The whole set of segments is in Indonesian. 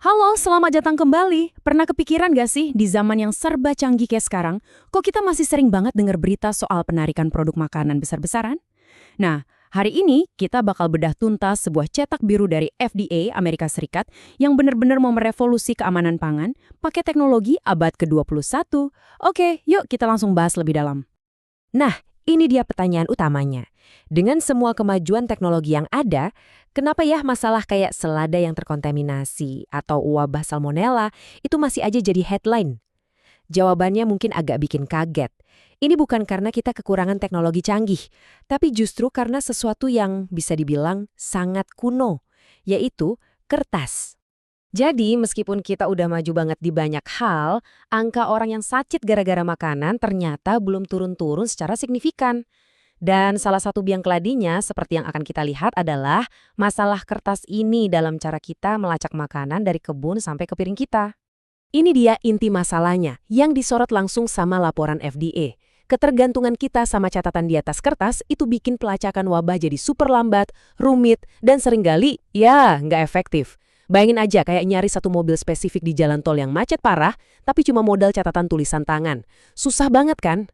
Halo, selamat datang kembali. Pernah kepikiran gak sih di zaman yang serba canggih kayak sekarang, kok kita masih sering banget dengar berita soal penarikan produk makanan besar-besaran? Nah, hari ini kita bakal bedah tuntas sebuah cetak biru dari FDA Amerika Serikat yang benar-benar mau merevolusi keamanan pangan pakai teknologi abad ke-21. Oke, yuk kita langsung bahas lebih dalam. Nah, ini dia pertanyaan utamanya. Dengan semua kemajuan teknologi yang ada, kenapa ya masalah kayak selada yang terkontaminasi atau wabah salmonella itu masih aja jadi headline? Jawabannya mungkin agak bikin kaget. Ini bukan karena kita kekurangan teknologi canggih, tapi justru karena sesuatu yang bisa dibilang sangat kuno, yaitu kertas. Jadi, meskipun kita udah maju banget di banyak hal, angka orang yang sakit gara-gara makanan ternyata belum turun-turun secara signifikan. Dan salah satu biang keladinya, seperti yang akan kita lihat adalah masalah kertas ini dalam cara kita melacak makanan dari kebun sampai ke piring kita. Ini dia inti masalahnya, yang disorot langsung sama laporan FDA. Ketergantungan kita sama catatan di atas kertas itu bikin pelacakan wabah jadi super lambat, rumit, dan seringkali, ya, nggak efektif. Bayangin aja kayak nyari satu mobil spesifik di jalan tol yang macet parah, tapi cuma modal catatan tulisan tangan. Susah banget kan?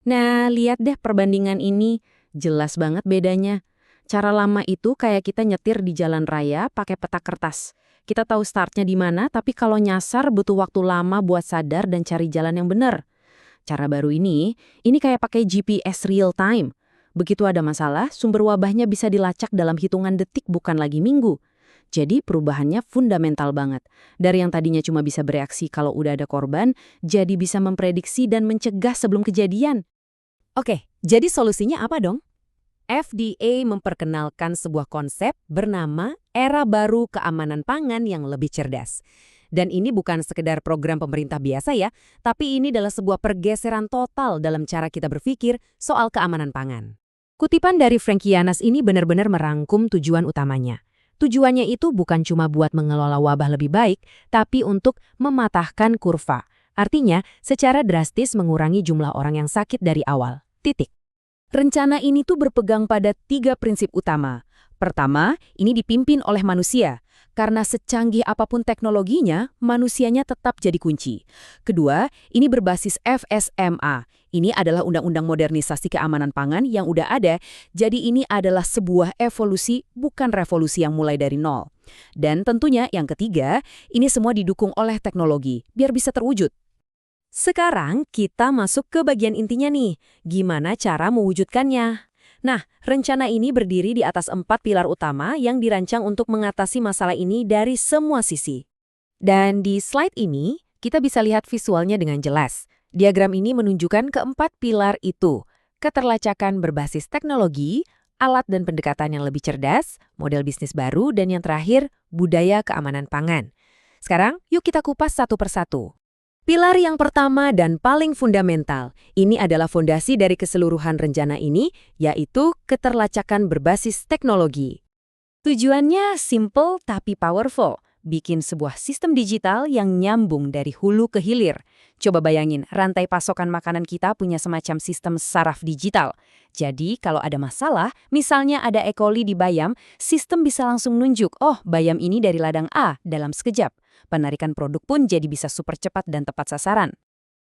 Nah, lihat deh perbandingan ini, jelas banget bedanya. Cara lama itu kayak kita nyetir di jalan raya pakai peta kertas. Kita tahu startnya di mana, tapi kalau nyasar butuh waktu lama buat sadar dan cari jalan yang benar. Cara baru ini kayak pakai GPS real time. Begitu ada masalah, sumber wabahnya bisa dilacak dalam hitungan detik bukan lagi minggu. Jadi perubahannya fundamental banget. Dari yang tadinya cuma bisa bereaksi kalau udah ada korban, jadi bisa memprediksi dan mencegah sebelum kejadian. Oke, jadi solusinya apa dong? FDA memperkenalkan sebuah konsep bernama era baru keamanan pangan yang lebih cerdas. Dan ini bukan sekedar program pemerintah biasa ya, tapi ini adalah sebuah pergeseran total dalam cara kita berpikir soal keamanan pangan. Kutipan dari Frank Yanas ini benar-benar merangkum tujuan utamanya. Tujuannya itu bukan cuma buat mengelola wabah lebih baik, tapi untuk mematahkan kurva. Artinya, secara drastis mengurangi jumlah orang yang sakit dari awal. Titik. Rencana ini tuh berpegang pada 3 prinsip utama. Pertama, ini dipimpin oleh manusia. Karena secanggih apapun teknologinya, manusianya tetap jadi kunci. Kedua, ini berbasis FSMA. Ini adalah Undang-Undang Modernisasi Keamanan Pangan yang udah ada, jadi ini adalah sebuah evolusi, bukan revolusi yang mulai dari nol. Dan tentunya yang ketiga, ini semua didukung oleh teknologi, biar bisa terwujud. Sekarang kita masuk ke bagian intinya nih, gimana cara mewujudkannya? Nah, rencana ini berdiri di atas 4 pilar utama yang dirancang untuk mengatasi masalah ini dari semua sisi. Dan di slide ini, kita bisa lihat visualnya dengan jelas. Diagram ini menunjukkan keempat pilar itu, keterlacakan berbasis teknologi, alat dan pendekatan yang lebih cerdas, model bisnis baru, dan yang terakhir, budaya keamanan pangan. Sekarang, yuk kita kupas satu persatu. Pilar yang pertama dan paling fundamental, ini adalah fondasi dari keseluruhan rencana ini, yaitu keterlacakan berbasis teknologi. Tujuannya simple tapi powerful, bikin sebuah sistem digital yang nyambung dari hulu ke hilir. Coba bayangin, rantai pasokan makanan kita punya semacam sistem saraf digital. Jadi kalau ada masalah, misalnya ada E. coli di bayam, sistem bisa langsung nunjuk, oh bayam ini dari ladang A dalam sekejap. Penarikan produk pun jadi bisa super cepat dan tepat sasaran.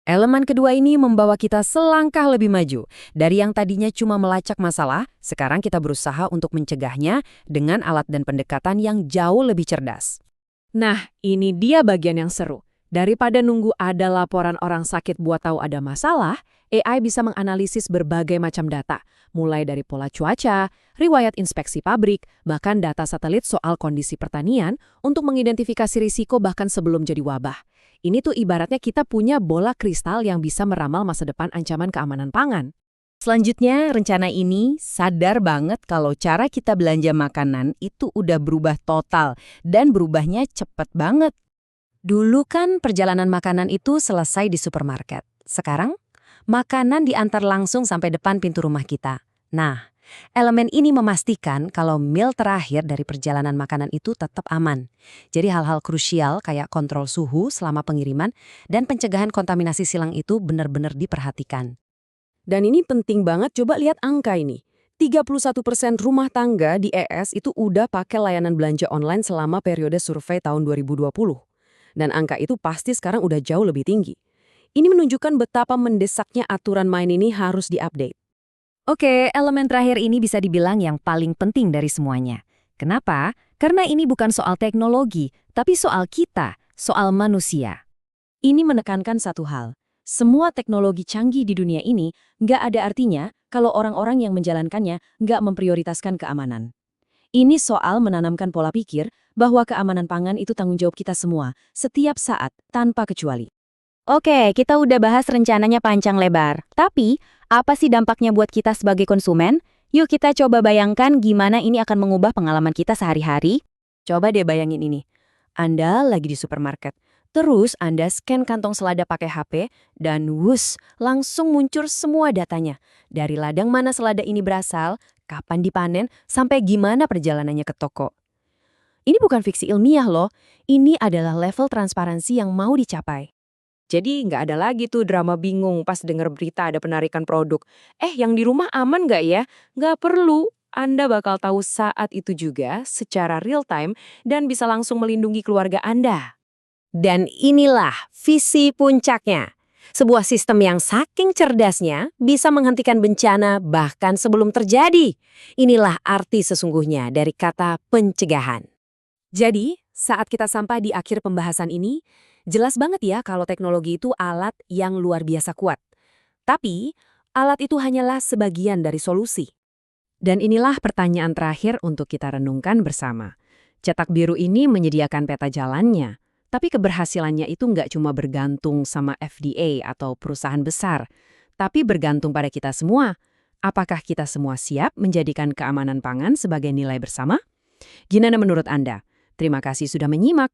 Elemen kedua ini membawa kita selangkah lebih maju. Dari yang tadinya cuma melacak masalah, sekarang kita berusaha untuk mencegahnya dengan alat dan pendekatan yang jauh lebih cerdas. Nah, ini dia bagian yang seru. Daripada nunggu ada laporan orang sakit buat tahu ada masalah, AI bisa menganalisis berbagai macam data, mulai dari pola cuaca, riwayat inspeksi pabrik, bahkan data satelit soal kondisi pertanian untuk mengidentifikasi risiko bahkan sebelum jadi wabah. Ini tuh ibaratnya kita punya bola kristal yang bisa meramal masa depan ancaman keamanan pangan. Selanjutnya, rencana ini sadar banget kalau cara kita belanja makanan itu udah berubah total dan berubahnya cepet banget. Dulu kan perjalanan makanan itu selesai di supermarket. Sekarang, makanan diantar langsung sampai depan pintu rumah kita. Nah, elemen ini memastikan kalau meal terakhir dari perjalanan makanan itu tetap aman. Jadi hal-hal krusial kayak kontrol suhu selama pengiriman dan pencegahan kontaminasi silang itu benar-benar diperhatikan. Dan ini penting banget, coba lihat angka ini. 31% rumah tangga di ES itu udah pakai layanan belanja online selama periode survei tahun 2020. Dan angka itu pasti sekarang udah jauh lebih tinggi. Ini menunjukkan betapa mendesaknya aturan main ini harus diupdate. Oke, elemen terakhir ini bisa dibilang yang paling penting dari semuanya. Kenapa? Karena ini bukan soal teknologi, tapi soal kita, soal manusia. Ini menekankan satu hal. Semua teknologi canggih di dunia ini nggak ada artinya kalau orang-orang yang menjalankannya nggak memprioritaskan keamanan. Ini soal menanamkan pola pikir bahwa keamanan pangan itu tanggung jawab kita semua, setiap saat, tanpa kecuali. Oke, kita udah bahas rencananya panjang lebar. Tapi, apa sih dampaknya buat kita sebagai konsumen? Yuk kita coba bayangkan gimana ini akan mengubah pengalaman kita sehari-hari. Coba deh bayangin ini. Anda lagi di supermarket. Terus Anda scan kantong selada pakai HP, dan wus, langsung muncul semua datanya. Dari ladang mana selada ini berasal, kapan dipanen, sampai gimana perjalanannya ke toko. Ini bukan fiksi ilmiah loh, ini adalah level transparansi yang mau dicapai. Jadi nggak ada lagi tuh drama bingung pas denger berita ada penarikan produk. Yang di rumah aman nggak ya? Nggak perlu. Anda bakal tahu saat itu juga secara real time dan bisa langsung melindungi keluarga Anda. Dan inilah visi puncaknya. Sebuah sistem yang saking cerdasnya bisa menghentikan bencana bahkan sebelum terjadi. Inilah arti sesungguhnya dari kata pencegahan. Jadi, saat kita sampai di akhir pembahasan ini, jelas banget ya kalau teknologi itu alat yang luar biasa kuat. Tapi, alat itu hanyalah sebagian dari solusi. Dan inilah pertanyaan terakhir untuk kita renungkan bersama. Cetak biru ini menyediakan peta jalannya. Tapi keberhasilannya itu nggak cuma bergantung sama FDA atau perusahaan besar, tapi bergantung pada kita semua. Apakah kita semua siap menjadikan keamanan pangan sebagai nilai bersama? Gimana menurut Anda? Terima kasih sudah menyimak.